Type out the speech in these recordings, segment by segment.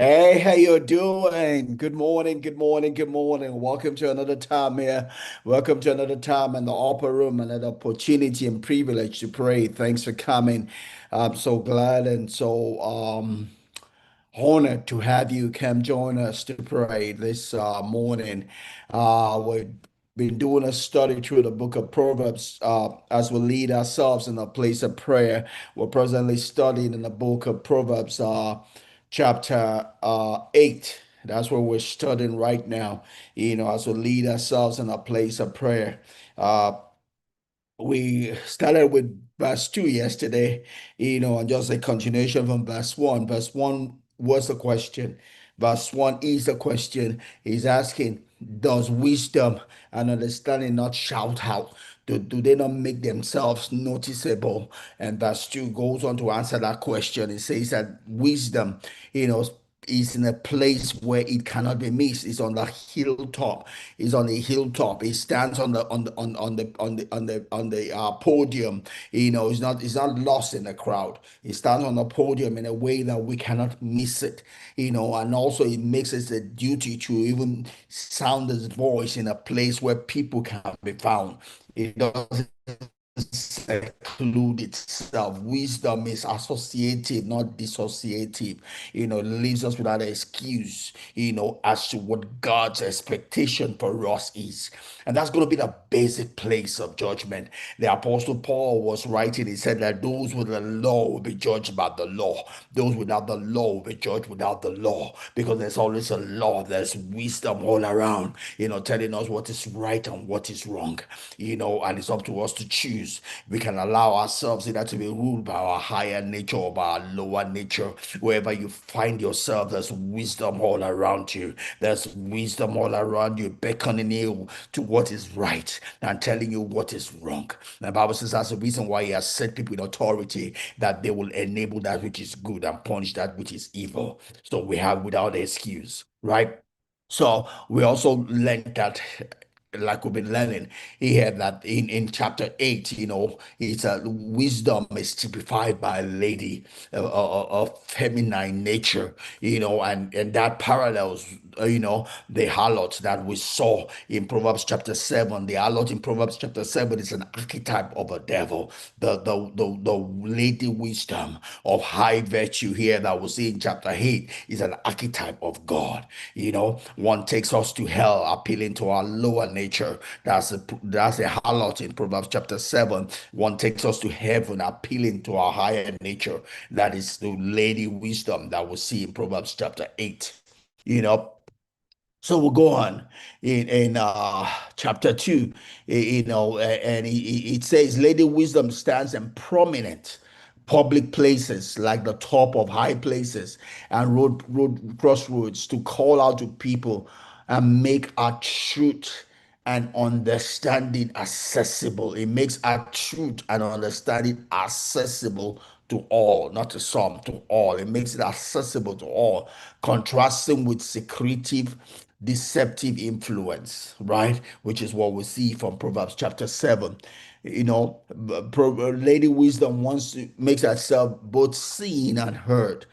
Hey, how you doing? Good morning, good morning, good morning. Welcome to another time here. Welcome to another time in the upper room, another opportunity and privilege to pray. Thanks for coming. I'm so glad and so honored to have you come join us to pray this morning. We've been doing a study through the book of Proverbs as we lead ourselves in a place of prayer. We're presently studying in the book of Proverbs, chapter 8. That's what we're studying right now, as we lead ourselves in a place of prayer. Uh, we started with verse 2 yesterday, and just a continuation from verse 1. Verse 1 was the question. Verse 1 is the question. He's asking, does wisdom and understanding not shout out? Do they not make themselves noticeable? And verse 2 goes on to answer that question. It says that wisdom, is in a place where it cannot be missed. It's on the hilltop. It's on the hilltop. It stands on the podium. It's not lost in the crowd. It stands on the podium in a way that we cannot miss it. And also it makes it a duty to even sound its voice in a place where people can be found. It doesn't seclude itself. Wisdom is associative, not dissociative. Leaves us without an excuse, as to what God's expectation for us is. And that's going to be the basic place of judgment. The Apostle Paul was writing, he said that those with the law will be judged by the law. Those without the law will be judged without the law. Because there's always a law, there's wisdom all around, telling us what is right and what is wrong, and it's up to us to choose. We can allow ourselves either to be ruled by our higher nature or by our lower nature. Wherever you find yourself, there's wisdom all around you. There's wisdom all around you, beckoning you to what is right and telling you what is wrong. The Bible says that's the reason why He has set people in authority, that they will enable that which is good and punish that which is evil. So we have without excuse, right? So we also learned that, like we've been learning here, that in chapter 8, it's a wisdom is typified by a lady of feminine nature, and that parallels, the harlot that we saw in Proverbs chapter 7. The harlot in Proverbs chapter 7 is an archetype of a devil. The lady wisdom of high virtue here that we see in chapter 8 is an archetype of God. One takes us to hell, appealing to our lower nature. That's a harlot in Proverbs chapter 7. One takes us to heaven, appealing to our higher nature. That is the lady wisdom that we see in Proverbs chapter 8. You know, so we'll go on in chapter 2, and it says, Lady Wisdom stands in prominent public places like the top of high places and road crossroads to call out to people and make our truth and understanding accessible. It makes our truth and understanding accessible to all, not to some, to all. It makes it accessible to all, contrasting with secretive, deceptive influence, right? Which is what we see from Proverbs chapter 7. Lady Wisdom wants to makes herself both seen and heard.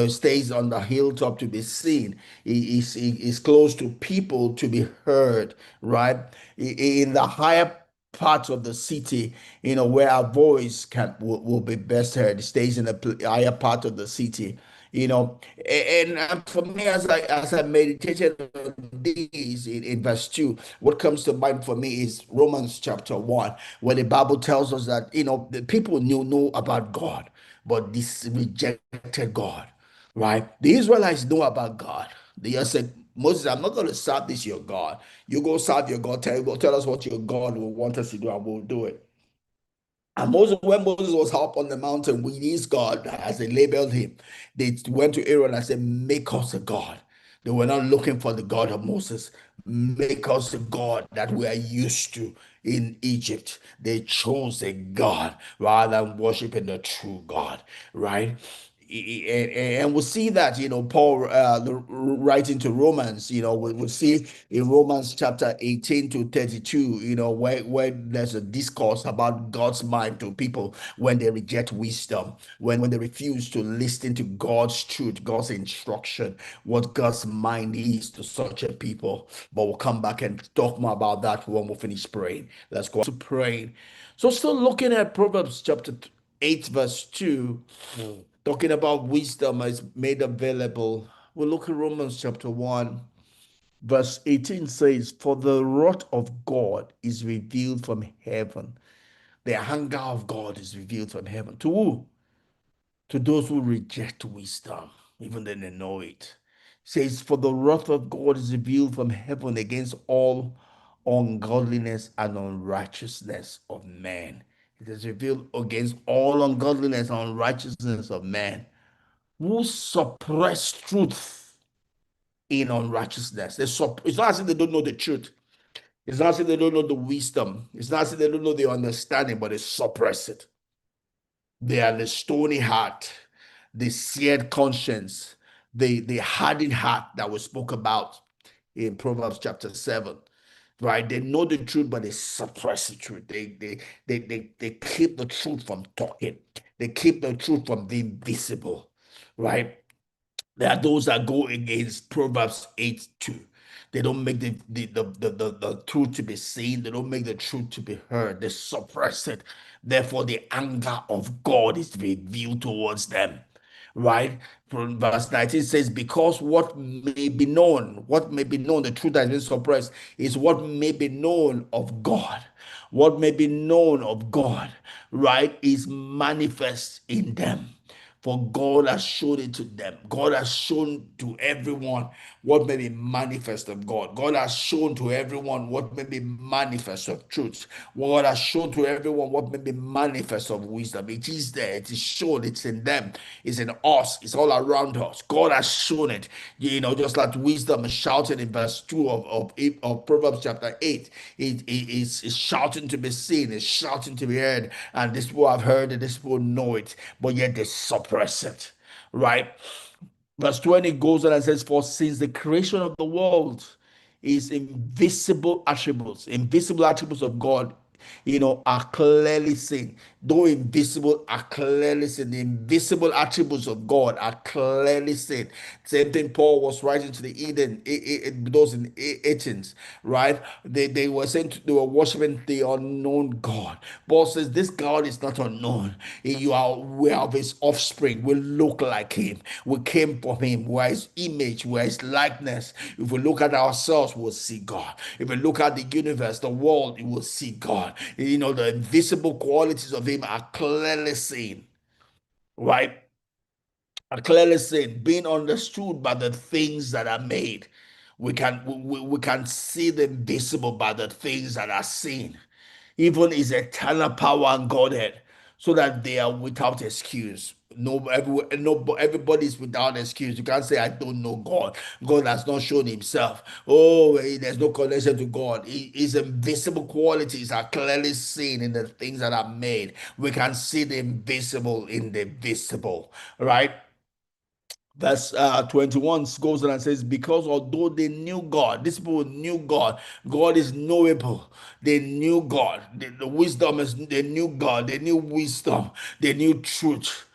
Stays on the hilltop to be seen. Is close to people to be heard, right? In the higher parts of the city, where our voice will be best heard. It stays in the higher part of the city, and for me, as I meditated on these in verse 2, what comes to mind for me is Romans chapter 1, where the Bible tells us that the people know about God, but this rejected God, right? The Israelites know about God. They just said, Moses, I'm not going to serve this your God. You go serve your God. Tell us what your God will want us to do, and we'll do it. And when Moses was up on the mountain with his God, as they labeled him, they went to Aaron and said, Make us a God. They were not looking for the God of Moses. Make us a God that we are used to in Egypt. They chose a God rather than worshiping the true God, right? and we'll see that, Paul, writing to Romans, we'll see in Romans chapter 18 to 32, where there's a discourse about God's mind to people when they reject wisdom, when they refuse to listen to God's truth, God's instruction, what God's mind is to such a people. But we'll come back and talk more about that when we finish praying. Let's go to praying. So, still looking at Proverbs chapter 8, verse 2, talking about wisdom is made available. We'll look at Romans chapter 1, verse 18 says, "For the wrath of God is revealed from heaven." The anger of God is revealed from heaven. To who? To those who reject wisdom, even then they know it. It says, "For the wrath of God is revealed from heaven against all ungodliness and unrighteousness of man." It is revealed against all ungodliness and unrighteousness of man who suppress truth in unrighteousness. It's not as if they don't know the truth. It's not as if they don't know the wisdom. It's not as if they don't know the understanding, but they suppress it. They are the stony heart, the seared conscience, the hardened heart that we spoke about in Proverbs chapter 7. Right? They know the truth, but they suppress the truth. They keep the truth from talking. They keep the truth from being visible. Right? There are those that go against Proverbs 8 2. They don't make the truth to be seen. They don't make the truth to be heard. They suppress it. Therefore, the anger of God is revealed towards them. Right? From verse 19 says, "Because what may be known, the truth that has been suppressed, is what may be known of God. What may be known of God, right, is manifest in them. For God has shown it to them. God has shown to everyone what may be manifest of God. God has shown to everyone what may be manifest of truth. God has shown to everyone what may be manifest of wisdom. It is there. It is shown. It's in them. It's in us. It's all around us. God has shown it. Just like wisdom is shouted in verse 2 of Proverbs chapter 8. It's shouting to be seen. It's shouting to be heard. And this people have heard it. This people know it. But yet they suppress it. Right? Verse 20 goes on and says, "For since the creation of the world is invisible attributes of God, are clearly seen. Though invisible are clearly seen. The invisible attributes of God are clearly seen." Same thing Paul was writing to the those in Athens, right? They were saying they were worshiping the unknown God. Paul says this God is not unknown. We are of his offspring. We look like him. We came from him. We are his image. We are his likeness. If we look at ourselves, we'll see God. If we look at the universe, the world, we will see God. The invisible qualities of him are clearly seen, right? Are clearly seen, being understood by the things that are made. We can see the invisible by the things that are seen, even his eternal power and Godhead, so that they are without excuse. Everybody's without excuse. You can't say, "I don't know God. God has not shown himself." Oh, there's no connection to God. His invisible qualities are clearly seen in the things that are made. We can see the invisible in the visible, right? Verse 21 goes on and says, "Because although they knew God," these people knew God. God is knowable. They knew God. The wisdom is, they knew God. They knew wisdom. They knew truth.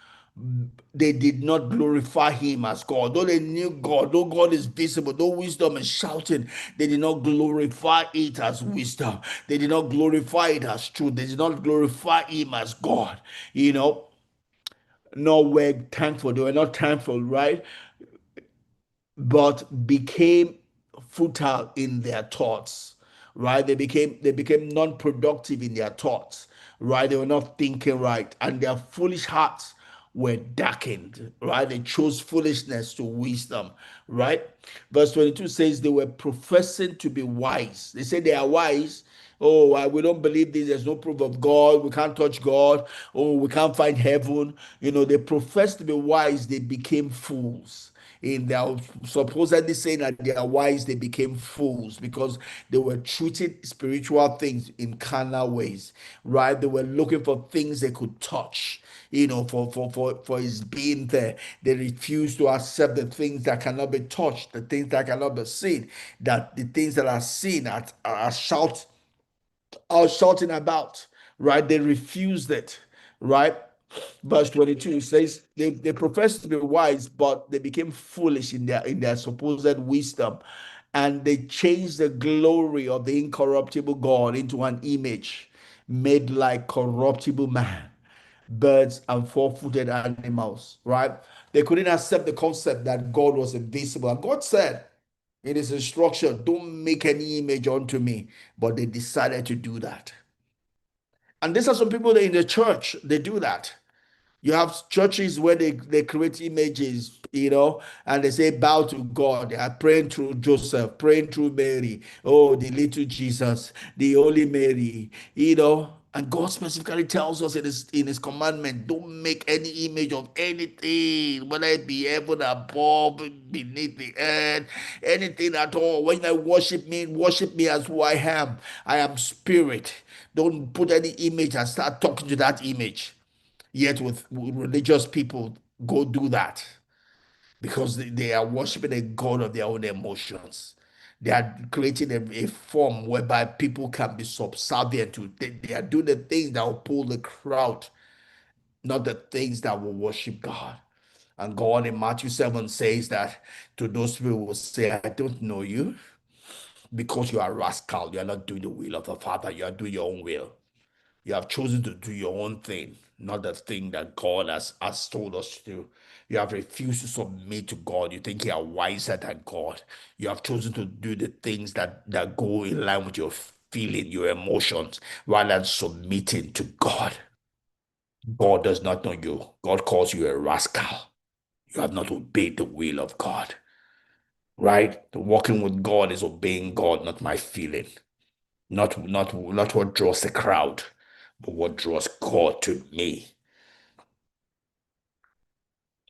They did not glorify him as God. Though they knew God, though God is visible, though wisdom is shouting, they did not glorify it as wisdom. They did not glorify it as truth. They did not glorify him as God. Nor were thankful. They were not thankful, right? But became futile in their thoughts, right? They became non-productive in their thoughts, right? They were not thinking right, and their foolish hearts were darkened, right? They chose foolishness to wisdom, right? Verse 22 says they were professing to be wise. They say they are wise. Oh, we don't believe this. There's no proof of God. We can't touch God. Oh, we can't find heaven. They profess to be wise. They became fools. in their supposedly saying that they are wise, they became fools because they were treating spiritual things in carnal ways, right? They were looking for things they could touch, for his being there. They refused to accept the things that cannot be touched, the things that cannot be seen, that the things that are seen are shouting about, right? They refused it, right? Verse 22 says they professed to be wise, but they became foolish in their supposed wisdom, and they changed the glory of the incorruptible God into an image made like corruptible man, birds, and four-footed animals, right? They couldn't accept the concept that God was invisible. And God said in his instruction, don't make any image unto me. But they decided to do that. And these are some people that in the church, they do that. You have churches where they create images, and they say, bow to God. They are praying through Joseph, praying through Mary. Oh, the little Jesus, the Holy Mary, And God specifically tells us in his commandment, don't make any image of anything, whether it be heaven above, beneath the earth, anything at all. When I worship me as who I am. I am spirit. Don't put any image and start talking to that image. Yet with religious people go do that because they are worshiping a god of their own emotions. They are creating a form whereby people can be subservient to. They are doing the things that will pull the crowd, not the things that will worship God. And God in Matthew 7 says that to those people who will say, I don't know you because you are a rascal. You are not doing the will of the Father. You are doing your own will. You have chosen to do your own thing, not the thing that God has told us to do. You have refused to submit to God. You think you are wiser than God. You have chosen to do the things that go in line with your feeling, your emotions, rather than submitting to God. God does not know you. God calls you a rascal. You have not obeyed the will of God, right? Walking with God is obeying God, not my feeling. Not what draws the crowd, but what draws God to me.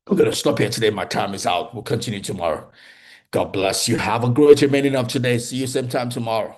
I'm gonna stop here today. My time is out. We'll continue tomorrow. God bless you. Have a great remaining of today. See you same time tomorrow.